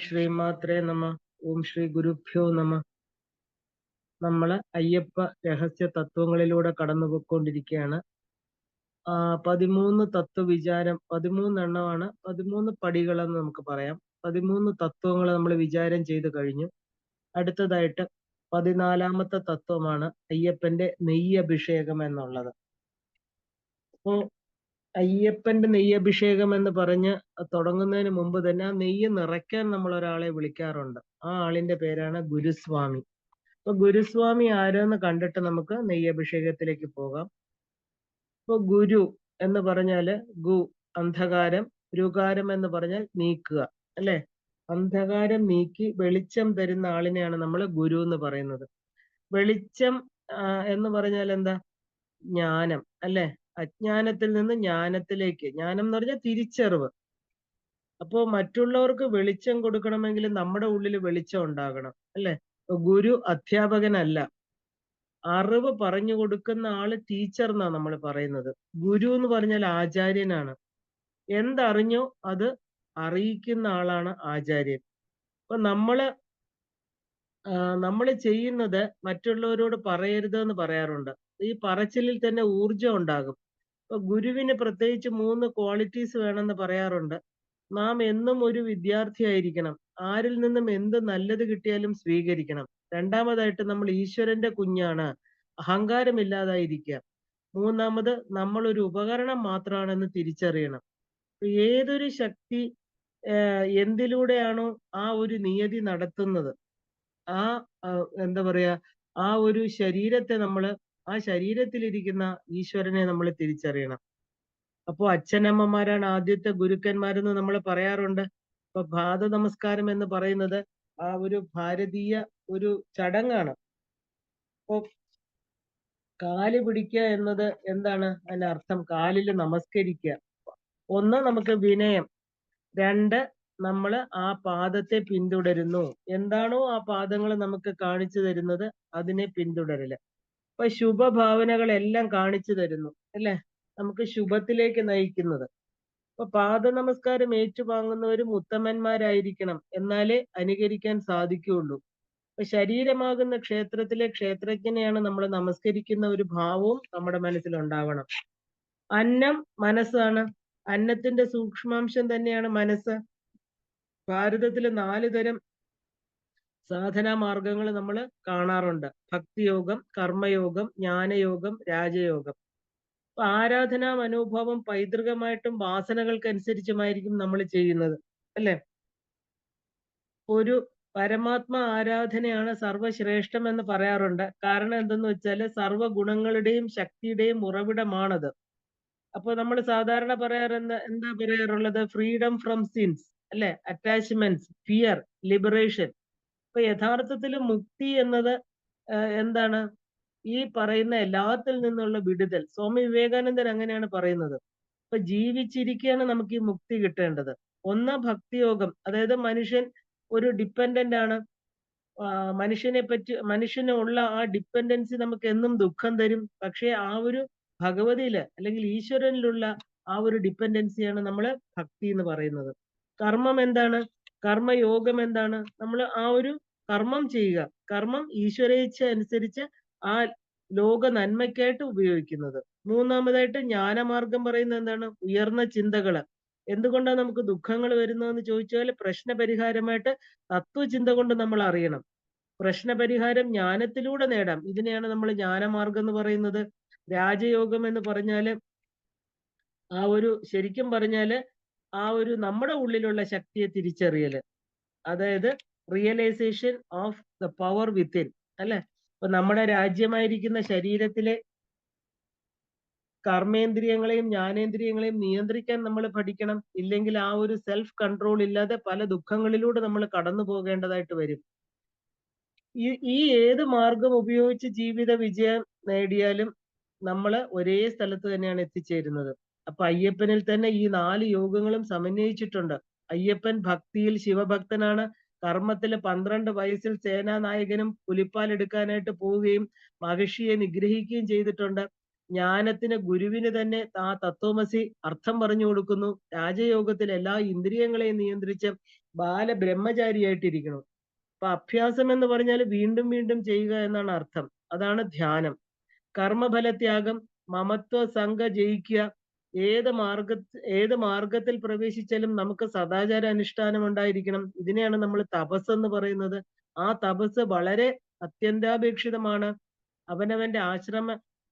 ശ്രീമാത്രേ നമ. ഓം ശ്രീ ഗുരുഭ്യോ നമ. നമ്മള് അയ്യപ്പ രഹസ്യ തത്വങ്ങളിലൂടെ കടന്നുപോയിക്കൊണ്ടിരിക്കുകയാണ്. 13 തത്വവിചാരം, 13 13 പടികളെന്ന് നമുക്ക് പറയാം. 13 തത്വങ്ങൾ നമ്മൾ വിചാരം ചെയ്തു കഴിഞ്ഞു. അടുത്തതായിട്ട് 14-മത്തെ തത്വമാണ് അയ്യപ്പന്റെ നെയ്യഭിഷേകം എന്നുള്ളത്. അപ്പോ അയ്യപ്പന്റെ നെയ്യഭിഷേകം എന്ന് പറഞ്ഞ് തുടങ്ങുന്നതിന് മുമ്പ് തന്നെ ആ നെയ്യ് നിറയ്ക്കാൻ നമ്മൾ ഒരാളെ വിളിക്കാറുണ്ട്. ആ ആളിന്റെ പേരാണ് ഗുരുസ്വാമി. അപ്പൊ ഗുരുസ്വാമി ആരെന്ന് കണ്ടിട്ട് നമുക്ക് നെയ്യഭിഷേകത്തിലേക്ക് പോകാം. ഇപ്പൊ ഗുരു എന്ന് പറഞ്ഞാല് അന്ധകാരം, രുകാരം എന്ന് പറഞ്ഞാൽ നീക്കുക, അല്ലെ? അന്ധകാരം നീക്കി വെളിച്ചം തരുന്ന ആളിനെയാണ് നമ്മൾ ഗുരു എന്ന് പറയുന്നത്. വെളിച്ചം എന്ന് പറഞ്ഞാൽ എന്താ? ജ്ഞാനം, അല്ലെ? അജ്ഞാനത്തിൽ നിന്ന് ജ്ഞാനത്തിലേക്ക്, ജ്ഞാനം എന്ന് പറഞ്ഞാൽ തിരിച്ചറിവ്. അപ്പോ മറ്റുള്ളവർക്ക് വെളിച്ചം കൊടുക്കണമെങ്കിൽ നമ്മുടെ ഉള്ളിൽ വെളിച്ചം ഉണ്ടാകണം, അല്ലെ? ഗുരു അധ്യാപകനല്ല, അറിവ് പറഞ്ഞു കൊടുക്കുന്ന ആള് ടീച്ചർ എന്നാ നമ്മൾ പറയുന്നത്. ഗുരു എന്ന് പറഞ്ഞാൽ ആചാര്യനാണ്. എന്തറിഞ്ഞോ അത് അറിയിക്കുന്ന ആളാണ് ആചാര്യൻ. അപ്പൊ നമ്മള് ചെയ്യുന്നത് മറ്റുള്ളവരോട് പറയരുത് എന്ന് പറയാറുണ്ട്. ഈ പറച്ചിലിൽ തന്നെ ഊർജം ഉണ്ടാകും. അപ്പൊ ഗുരുവിന് പ്രത്യേകിച്ച് 3 ക്വാളിറ്റീസ് വേണമെന്ന് പറയാറുണ്ട്. നാം എന്നും ഒരു വിദ്യാർത്ഥിയായിരിക്കണം. ആരിൽ നിന്നും എന്ത് നല്ലത് കിട്ടിയാലും സ്വീകരിക്കണം. രണ്ടാമതായിട്ട് നമ്മൾ ഈശ്വരന്റെ കുഞ്ഞാണ്, അഹങ്കാരമില്ലാതായിരിക്കുക. മൂന്നാമത് നമ്മൾ ഒരു ഉപകരണം മാത്രമാണെന്ന് തിരിച്ചറിയണം. ഏതൊരു ശക്തി എന്തിലൂടെയാണോ ആ ഒരു നിയതി നടത്തുന്നത്, ആ എന്താ പറയാ, ആ ഒരു ശരീരത്തെ ആ ശരീരത്തിലിരിക്കുന്ന ഈശ്വരനെ നമ്മൾ തിരിച്ചറിയണം. അപ്പോ അച്ഛനമ്മമാരാണ് ആദ്യത്തെ ഗുരുക്കന്മാരെന്ന് നമ്മൾ പറയാറുണ്ട്. ഇപ്പൊ പാദ നമസ്കാരം എന്ന് പറയുന്നത് ആ ഒരു ഭാരതീയ ഒരു ചടങ്ങാണ്. അപ്പോ കാല് പിടിക്കുക എന്നത് എന്താണ് അതിന്റെ അർത്ഥം? കാലിൽ നമസ്കരിക്കുക. ഒന്ന്, നമുക്ക് വിനയം. 2, നമ്മൾ ആ പാദത്തെ പിന്തുടരുന്നു. എന്താണോ ആ പാദങ്ങൾ നമുക്ക് കാണിച്ചു തരുന്നത് അതിനെ പിന്തുടരല്. അപ്പൊ ശുഭഭാവനകളെല്ലാം കാണിച്ചു തരുന്നു, അല്ലെ? നമുക്ക് ശുഭത്തിലേക്ക് നയിക്കുന്നത്. അപ്പൊ പാദ നമസ്കാരം ഏറ്റുവാങ്ങുന്നവരും ഉത്തമന്മാരായിരിക്കണം, എന്നാലേ അനുകരിക്കാൻ സാധിക്കുകയുള്ളൂ. അപ്പൊ ശരീരമാകുന്ന ക്ഷേത്രത്തിലെ ക്ഷേത്രജ്ഞനെയാണ് നമ്മൾ നമസ്കരിക്കുന്ന ഒരു ഭാവവും നമ്മുടെ മനസ്സിലുണ്ടാവണം. അന്നം മനസ്സാണ്. അന്നത്തിന്റെ സൂക്ഷ്മാംശം തന്നെയാണ് മനസ്സ്. ഭാരതത്തിലെ 4 തരം സാധനാ മാർഗങ്ങൾ നമ്മൾ കാണാറുണ്ട്. ഭക്തിയോഗം, കർമ്മയോഗം, ജ്ഞാനയോഗം, രാജയോഗം. അപ്പൊ ആരാധനാ മനോഭാവം പൈതൃകമായിട്ടും വാസനകൾക്കനുസരിച്ചുമായിരിക്കും നമ്മൾ ചെയ്യുന്നത്, അല്ലെ? ഒരു പരമാത്മ ആരാധനയാണ് സർവശ്രേഷ്ഠം എന്ന് പറയാറുണ്ട്. കാരണം എന്തെന്ന് വെച്ചാല് സർവ്വ ഗുണങ്ങളുടെയും ശക്തിയുടെയും ഉറവിടമാണത്. അപ്പൊ നമ്മൾ സാധാരണ എന്താ പറയാറുള്ളത്? ഫ്രീഡം ഫ്രം സിൻസ്, അല്ലെ? Attachments, fear, liberation. അപ്പൊ യഥാർത്ഥത്തിൽ മുക്തി എന്നത് എന്താണ്? ഈ പറയുന്ന എല്ലാത്തിൽ നിന്നുള്ള വിടുതൽ. സ്വാമി വിവേകാനന്ദൻ അങ്ങനെയാണ് പറയുന്നത്. അപ്പൊ ജീവിച്ചിരിക്കുകയാണ് നമുക്ക് ഈ മുക്തി കിട്ടേണ്ടത്. ഒന്ന്, ഭക്തിയോഗം. അതായത് മനുഷ്യൻ ഒരു ഡിപ്പെൻഡന്റ് ആണ്. മനുഷ്യനുള്ള ആ ഡിപ്പെൻഡൻസി നമുക്ക് എന്നും ദുഃഖം തരും. പക്ഷെ ആ ഒരു ഭഗവതിയില് അല്ലെങ്കിൽ ഈശ്വരനിലുള്ള ആ ഒരു ഡിപ്പെൻഡൻസിയാണ് നമ്മൾ ഭക്തി എന്ന് പറയുന്നത്. കർമ്മം എന്താണ്? കർമ്മയോഗം എന്താണ്? നമ്മൾ ആ ഒരു കർമ്മം ചെയ്യുക. കർമ്മം ഈശ്വരേച്ഛ അനുസരിച്ച് ആ ലോക നന്മയ്ക്കായിട്ട് ഉപയോഗിക്കുന്നത്. മൂന്നാമതായിട്ട് ജ്ഞാനമാർഗം പറയുന്നത് എന്താണ്? ഉയർന്ന ചിന്തകള്. എന്തുകൊണ്ടാണ് നമുക്ക് ദുഃഖങ്ങൾ വരുന്നതെന്ന് ചോദിച്ചാൽ പ്രശ്നപരിഹാരമായിട്ട് തത്വചിന്ത കൊണ്ട് നമ്മൾ അറിയണം. പ്രശ്നപരിഹാരം ജ്ഞാനത്തിലൂടെ നേടാം. ഇതിനെയാണ് നമ്മൾ ജ്ഞാനമാർഗം എന്ന് പറയുന്നത്. രാജയോഗം എന്ന് പറഞ്ഞാല് ശരിക്കും പറഞ്ഞാല് ആ ഒരു നമ്മുടെ ഉള്ളിലുള്ള ശക്തിയെ തിരിച്ചറിയല്. അതായത് realisation of the power within, അല്ലെ? ഇപ്പൊ നമ്മുടെ രാജ്യമായിരിക്കുന്ന ശരീരത്തിലെ കർമ്മേന്ദ്രിയങ്ങളെയും ജ്ഞാനേന്ദ്രിയങ്ങളെയും നിയന്ത്രിക്കാൻ നമ്മൾ പഠിക്കണം. ഇല്ലെങ്കിൽ ആ ഒരു സെൽഫ് കൺട്രോൾ ഇല്ലാതെ പല ദുഃഖങ്ങളിലൂടെ നമ്മൾ കടന്നു പോകേണ്ടതായിട്ട് വരും. ഈ ഏത് മാർഗം ഉപയോഗിച്ച് ജീവിത വിജയം നേടിയാലും നമ്മൾ ഒരേ സ്ഥലത്ത് തന്നെയാണ് എത്തിച്ചേരുന്നത്. അപ്പൊ അയ്യപ്പനിൽ തന്നെ ഈ 4 യോഗങ്ങളും സമന്വയിച്ചിട്ടുണ്ട്. അയ്യപ്പൻ ഭക്തിയിൽ ശിവഭക്തനാണ്. കർമ്മത്തില് 12 വയസ്സിൽ സേനാനായകനും പുലിപ്പാൽ എടുക്കാനായിട്ട് പോവുകയും മഹിഷിയെ നിഗ്രഹിക്കുകയും ചെയ്തിട്ടുണ്ട്. ജ്ഞാനത്തിന് ഗുരുവിന് തന്നെ ആ തത്വമസി അർത്ഥം പറഞ്ഞു കൊടുക്കുന്നു. രാജയോഗത്തിൽ എല്ലാ ഇന്ദ്രിയങ്ങളെയും നിയന്ത്രിച്ച് ബാലബ്രഹ്മചാരിയായിട്ടിരിക്കണം. അപ്പൊ അഭ്യാസം എന്ന് പറഞ്ഞാൽ വീണ്ടും വീണ്ടും ചെയ്യുക എന്നാണ് അർത്ഥം. അതാണ് ധ്യാനം. കർമ്മഫലത്യാഗം, മമത്വ സംഘ ജയിക്കുക. ഏത് മാർഗത്തിൽ പ്രവേശിച്ചാലും നമുക്ക് സദാചാര അനുഷ്ഠാനം ഉണ്ടായിരിക്കണം. ഇതിനെയാണ് നമ്മൾ തപസ് എന്ന് പറയുന്നത്. ആ തപസ് വളരെ അത്യന്താപേക്ഷിതമാണ്. അവനവന്റെ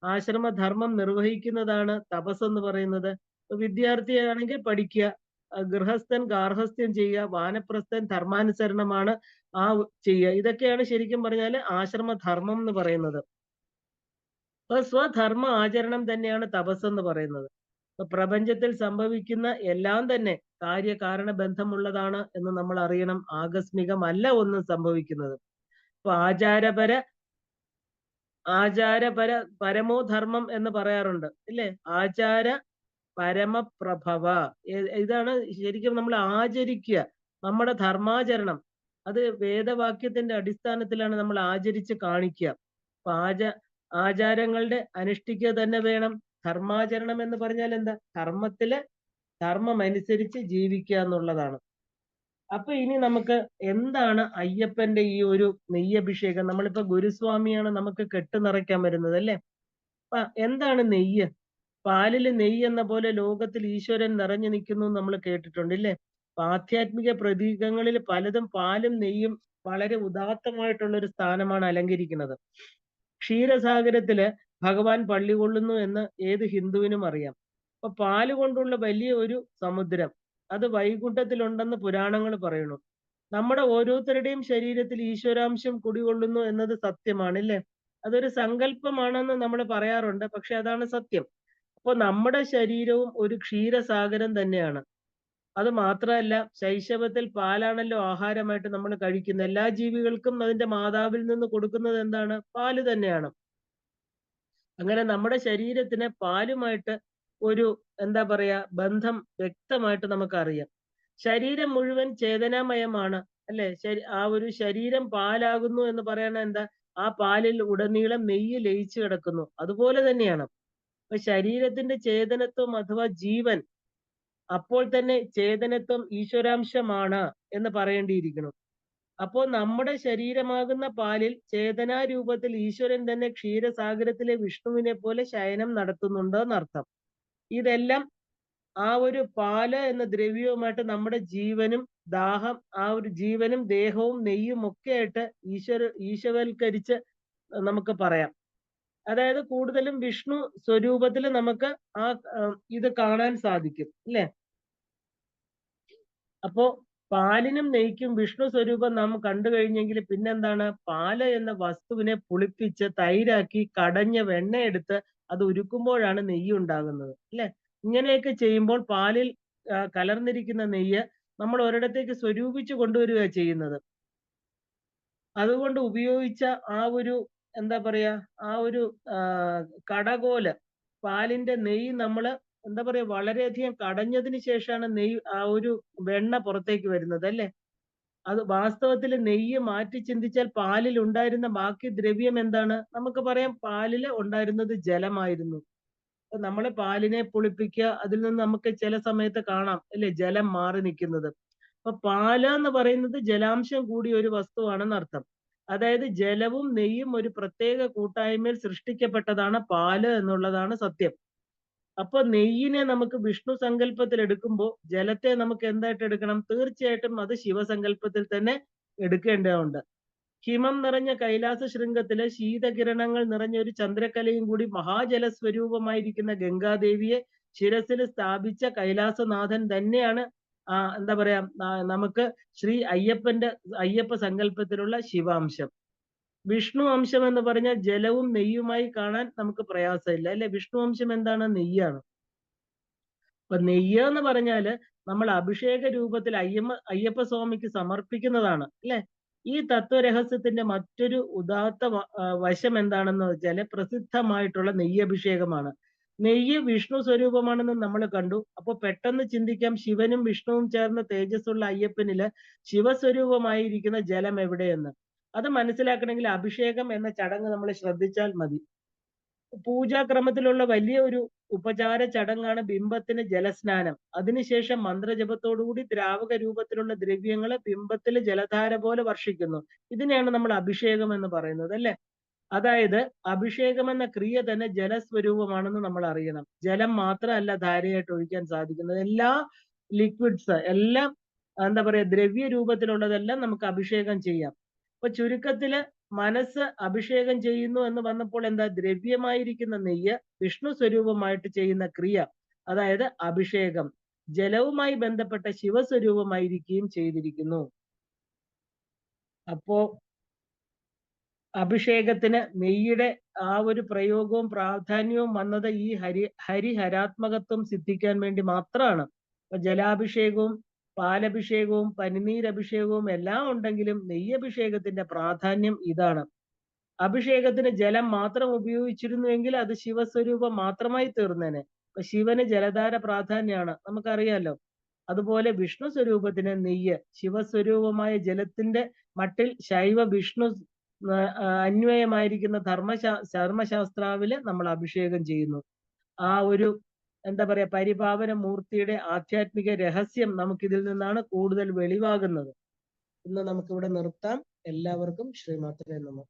ആശ്രമധർമ്മം നിർവഹിക്കുന്നതാണ് തപസ് എന്ന് പറയുന്നത്. വിദ്യാർത്ഥിയാണെങ്കിൽ പഠിക്കുക, ഗൃഹസ്ഥൻ ഗാർഹസ്ഥ്യം ചെയ്യുക, വാനപ്രസ്ഥൻ ധർമാനുസരണമാണ് ചെയ്യുക. ഇതൊക്കെയാണ് ശരിക്കും പറഞ്ഞാൽ ആശ്രമധർമ്മം എന്ന് പറയുന്നത്. അപ്പൊ സ്വധർമ്മ ആചരണം തന്നെയാണ് തപസ് എന്ന് പറയുന്നത്. അപ്പൊ പ്രപഞ്ചത്തിൽ സംഭവിക്കുന്ന എല്ലാം തന്നെ കാര്യകാരണ ബന്ധമുള്ളതാണ് എന്ന് നമ്മൾ അറിയണം. ആകസ്മികമല്ല ഒന്നും സംഭവിക്കുന്നത്. അപ്പൊ പരമോ ധർമ്മം എന്ന് പറയാറുണ്ട് ഇല്ലേ? ആചാര പരമപ്രഭവ. ഇതാണ് ശരിക്കും നമ്മൾ ആചരിക്കുക. നമ്മുടെ ധർമാചരണം അത് വേദവാക്യത്തിന്റെ അടിസ്ഥാനത്തിലാണ് നമ്മൾ ആചരിച്ച് കാണിക്കുക. അപ്പൊ ആചാരങ്ങളുടെ അനുഷ്ഠിക്കുക തന്നെ വേണം. ധർമാചരണം എന്ന് പറഞ്ഞാൽ എന്താ? ധർമ്മം അനുസരിച്ച് ജീവിക്കുക എന്നുള്ളതാണ്. അപ്പൊ ഇനി നമുക്ക് എന്താണ് അയ്യപ്പന്റെ ഈ ഒരു നെയ്യഭിഷേകം? നമ്മളിപ്പോ ഗുരുസ്വാമിയാണ് നമുക്ക് കെട്ട് നിറയ്ക്കാൻ വരുന്നത് അല്ലേ? അപ്പൊ എന്താണ് നെയ്യ്? പാലില് നെയ്യ് എന്ന പോലെ ലോകത്തിൽ ഈശ്വരൻ നിറഞ്ഞു നിൽക്കുന്നു നമ്മൾ കേട്ടിട്ടുണ്ട് ഇല്ലേ? ആധ്യാത്മിക പ്രതീകങ്ങളിൽ പലതും പാലും നെയ്യും വളരെ ഉദാത്തമായിട്ടുള്ള ഒരു സ്ഥാനമാണ് അലങ്കരിക്കുന്നത്. ക്ഷീരസാഗരത്തില് ഭഗവാൻ പള്ളി കൊള്ളുന്നു എന്ന് ഏത് ഹിന്ദുവിനും അറിയാം. അപ്പൊ പാല് കൊണ്ടുള്ള വലിയ ഒരു സമുദ്രം അത് വൈകുണ്ഠത്തിലുണ്ടെന്ന് പുരാണങ്ങൾ പറയുന്നു. നമ്മുടെ ഓരോരുത്തരുടെയും ശരീരത്തിൽ ഈശ്വരാംശം കുടികൊള്ളുന്നു എന്നത് സത്യമാണ് ഇല്ലേ? അതൊരു സങ്കല്പമാണെന്ന് നമ്മൾ പറയാറുണ്ട്, പക്ഷെ അതാണ് സത്യം. അപ്പൊ നമ്മുടെ ശരീരവും ഒരു ക്ഷീരസാഗരം തന്നെയാണ്. അത് മാത്രമല്ല, ശൈശവത്തിൽ പാലാണല്ലോ ആഹാരമായിട്ട് നമ്മൾ കഴിക്കുന്നത്. എല്ലാ ജീവികൾക്കും അതിന്റെ മാതാവിൽ നിന്ന് കൊടുക്കുന്നത് എന്താണ്? പാല് തന്നെയാണ്. അങ്ങനെ നമ്മുടെ ശരീരത്തിന് പാലുമായിട്ട് ഒരു എന്താ പറയാ ബന്ധം വ്യക്തമായിട്ട് നമുക്കറിയാം. ശരീരം മുഴുവൻ ചേതനാമയമാണ് അല്ലെ? ആ ഒരു ശരീരം പാലാകുന്നു എന്ന് പറയണ എന്താ? ആ പാലിൽ ഉടനീളം നെയ്യ് ലയിച്ചു കിടക്കുന്നു. അതുപോലെ തന്നെയാണ്. അപ്പൊ ശരീരത്തിന്റെ ചേതനത്വം അഥവാ ജീവൻ, അപ്പോൾ തന്നെ ചേതനത്വം ഈശ്വരാംശമാണ് എന്ന് പറയേണ്ടിയിരിക്കുന്നു. അപ്പോൾ നമ്മുടെ ശരീരമാകുന്ന പാലിൽ ചേതനാരൂപത്തിൽ ഈശ്വരൻ തന്നെ ക്ഷീരസാഗരത്തിലെ വിഷ്ണുവിനെ പോലെ ശയനം നടത്തുന്നുണ്ട് എന്നർത്ഥം. ഇതെല്ലാം ആ ഒരു പാല് എന്ന ദ്രവ്യവുമായിട്ട് നമ്മുടെ ജീവനും ആ ഒരു ജീവനും ദേഹവും നെയ്യും ഒക്കെ ആയിട്ട് ഈശ്വവൽക്കരിച്ച് നമുക്ക് പറയാം. അതായത് കൂടുതലും വിഷ്ണു സ്വരൂപത്തിൽ നമുക്ക് ഇത് കാണാൻ സാധിക്കും അല്ലേ? അപ്പോ പാലിനും നെയ്ക്കും വിഷ്ണു സ്വരൂപം നാം കണ്ടു കഴിഞ്ഞെങ്കിൽ പിന്നെന്താണ്? പാല് എന്ന വസ്തുവിനെ പുളിപ്പിച്ച് തൈരാക്കി കടഞ്ഞ വെണ്ണയെടുത്ത് അത് ഉരുക്കുമ്പോഴാണ് നെയ്യ് ഉണ്ടാകുന്നത് അല്ലെ? ഇങ്ങനെയൊക്കെ ചെയ്യുമ്പോൾ പാലിൽ കലർന്നിരിക്കുന്ന നെയ്യ് നമ്മൾ ഒരിടത്തേക്ക് സ്വരൂപിച്ചു കൊണ്ടുവരിക ചെയ്യുന്നത്. അതുകൊണ്ട് ഉപയോഗിച്ച ആ ഒരു എന്താ പറയാ ആ ഒരു കടകോല് പാലിന്റെ നെയ്യ് നമ്മള് എന്താ പറയാ വളരെയധികം കടഞ്ഞതിന് ശേഷമാണ് നെയ്യ് ആ ഒരു വെണ്ണ പുറത്തേക്ക് വരുന്നത് അല്ലേ? അത് വാസ്തവത്തിൽ നെയ്യ് മാറ്റി ചിന്തിച്ചാൽ പാലിൽ ഉണ്ടായിരുന്ന ബാക്കി ദ്രവ്യം എന്താണ്? നമുക്ക് പറയാം പാലിൽ ഉണ്ടായിരുന്നത് ജലമായിരുന്നു. നമ്മള് പാലിനെ പുളിപ്പിക്കുക, അതിൽ നിന്ന് നമുക്ക് ചില സമയത്ത് കാണാം അല്ലെ ജലം മാറി നിൽക്കുന്നത്. അപ്പൊ പാല് എന്ന് പറയുന്നത് ജലാംശം കൂടിയ ഒരു വസ്തുവാണെന്ന് അർത്ഥം. അതായത് ജലവും നെയ്യും ഒരു പ്രത്യേക കൂട്ടായ്മയിൽ സൃഷ്ടിക്കപ്പെട്ടതാണ് പാല് എന്നുള്ളതാണ് സത്യം. അപ്പൊ നെയ്യിനെ നമുക്ക് വിഷ്ണു സങ്കല്പത്തിൽ എടുക്കുമ്പോൾ ജലത്തെ നമുക്ക് എന്തായിട്ട് എടുക്കണം? തീർച്ചയായിട്ടും അത് ശിവസങ്കല്പത്തിൽ തന്നെ എടുക്കേണ്ടതുണ്ട്. ഹിമം നിറഞ്ഞ കൈലാസ ശൃംഗത്തിലെ ശീതകിരണങ്ങൾ നിറഞ്ഞ ഒരു ചന്ദ്രക്കലയും കൂടി മഹാജല സ്വരൂപമായിരിക്കുന്ന ഗംഗാദേവിയെ ശിരസിൽ സ്ഥാപിച്ച കൈലാസനാഥൻ തന്നെയാണ് എന്താ പറയാ നമുക്ക് ശ്രീ അയ്യപ്പ സങ്കല്പത്തിലുള്ള ശിവാംശം. വിഷ്ണു അംശം എന്ന് പറഞ്ഞാൽ ജലവും നെയ്യുമായി കാണാൻ നമുക്ക് പ്രയാസമില്ല അല്ലെ? വിഷ്ണു അംശം എന്താണ്? നെയ്യാണ്. അപ്പൊ നെയ്യ് എന്ന് പറഞ്ഞാല് നമ്മൾ അഭിഷേക രൂപത്തിൽ അയ്യപ്പ സ്വാമിക്ക് സമർപ്പിക്കുന്നതാണ് അല്ലെ? ഈ തത്വരഹസ്യത്തിന്റെ മറ്റൊരു ഉദാത്ത വശം എന്താണെന്ന് വെച്ചാല് പ്രസിദ്ധമായിട്ടുള്ള നെയ്യഭിഷേകമാണ്. നെയ്യ് വിഷ്ണു സ്വരൂപമാണെന്ന് നമ്മൾ കണ്ടു. അപ്പൊ പെട്ടെന്ന് ചിന്തിക്കാം, ശിവനും വിഷ്ണുവും ചേർന്ന തേജസ്സുള്ള അയ്യപ്പനില് ശിവസ്വരൂപമായിരിക്കുന്ന ജലം എവിടെയെന്ന്. അത് മനസ്സിലാക്കണമെങ്കിൽ അഭിഷേകം എന്ന ചടങ്ങ് നമ്മൾ ശ്രദ്ധിച്ചാൽ മതി. പൂജാക്രമത്തിലുള്ള വലിയ ഒരു ഉപചാര ചടങ്ങാണ് ബിംബത്തിന് ജലസ്നാനം. അതിനുശേഷം മന്ത്രജപത്തോടുകൂടി ദ്രാവക രൂപത്തിലുള്ള ദ്രവ്യങ്ങൾ ബിംബത്തിൽ ജലധാര പോലെ വർഷിക്കുന്നു. ഇതിനെയാണ് നമ്മൾ അഭിഷേകം എന്ന് പറയുന്നത്, അല്ലെ? അതായത് അഭിഷേകം എന്ന ക്രിയ തന്നെ ജലസ്വരൂപമാണെന്ന് നമ്മൾ അറിയണം. ജലം മാത്രമല്ല ധാരയായിട്ട് ഒഴിക്കാൻ സാധിക്കുന്നത്. എല്ലാ ലിക്വിഡ്സ് എല്ലാം എന്താ പറയാ ദ്രവ്യ രൂപത്തിലുള്ളതെല്ലാം നമുക്ക് അഭിഷേകം ചെയ്യാം. അപ്പൊ ചുരുക്കത്തില് മനസ്സ് അഭിഷേകം ചെയ്യുന്നു എന്ന് വന്നപ്പോൾ എന്താ, ദ്രവ്യമായിരിക്കുന്ന നെയ്യ് വിഷ്ണു സ്വരൂപമായിട്ട് ചെയ്യുന്ന ക്രിയ, അതായത് അഭിഷേകം ജലവുമായി ബന്ധപ്പെട്ട ശിവസ്വരൂപമായിരിക്കുകയും ചെയ്തിരിക്കുന്നു. അപ്പോ അഭിഷേകത്തിന് നെയ്യുടെ ആ ഒരു പ്രയോഗവും പ്രാധാന്യവും വന്നത് ഈ ഹരിഹരാത്മകത്വം സിദ്ധിക്കാൻ വേണ്ടി മാത്രമാണ്. അപ്പൊ ജലാഭിഷേകവും പാലഭിഷേകവും പനിനീരഭിഷേകവും എല്ലാം ഉണ്ടെങ്കിലും നെയ്യഭിഷേകത്തിന്റെ പ്രാധാന്യം ഇതാണ്. അഭിഷേകത്തിന് ജലം മാത്രം ഉപയോഗിച്ചിരുന്നുവെങ്കിൽ അത് ശിവസ്വരൂപം മാത്രമായി തീർന്നേനെ. അപ്പൊ ശിവന് ജലധാര പ്രാധാന്യമാണ്, നമുക്കറിയാലോ. അതുപോലെ വിഷ്ണു സ്വരൂപത്തിന് നെയ്യ് ശിവസ്വരൂപമായ ജലത്തിന്റെ മട്ടിൽ ശൈവ വിഷ്ണു അന്വയമായിരിക്കുന്ന ധർമ്മശാസ്ത്രാവില് നമ്മൾ അഭിഷേകം ചെയ്യുന്നു. ആ ഒരു എന്താ പറയാ പരിപാവന മൂർത്തിയുടെ ആധ്യാത്മിക രഹസ്യം നമുക്കിതിൽ നിന്നാണ് കൂടുതൽ വെളിവാകുന്നത്. ഇന്ന് നമുക്കിവിടെ നിർത്താം. എല്ലാവർക്കും ശ്രീമാത്രേ നമഃ.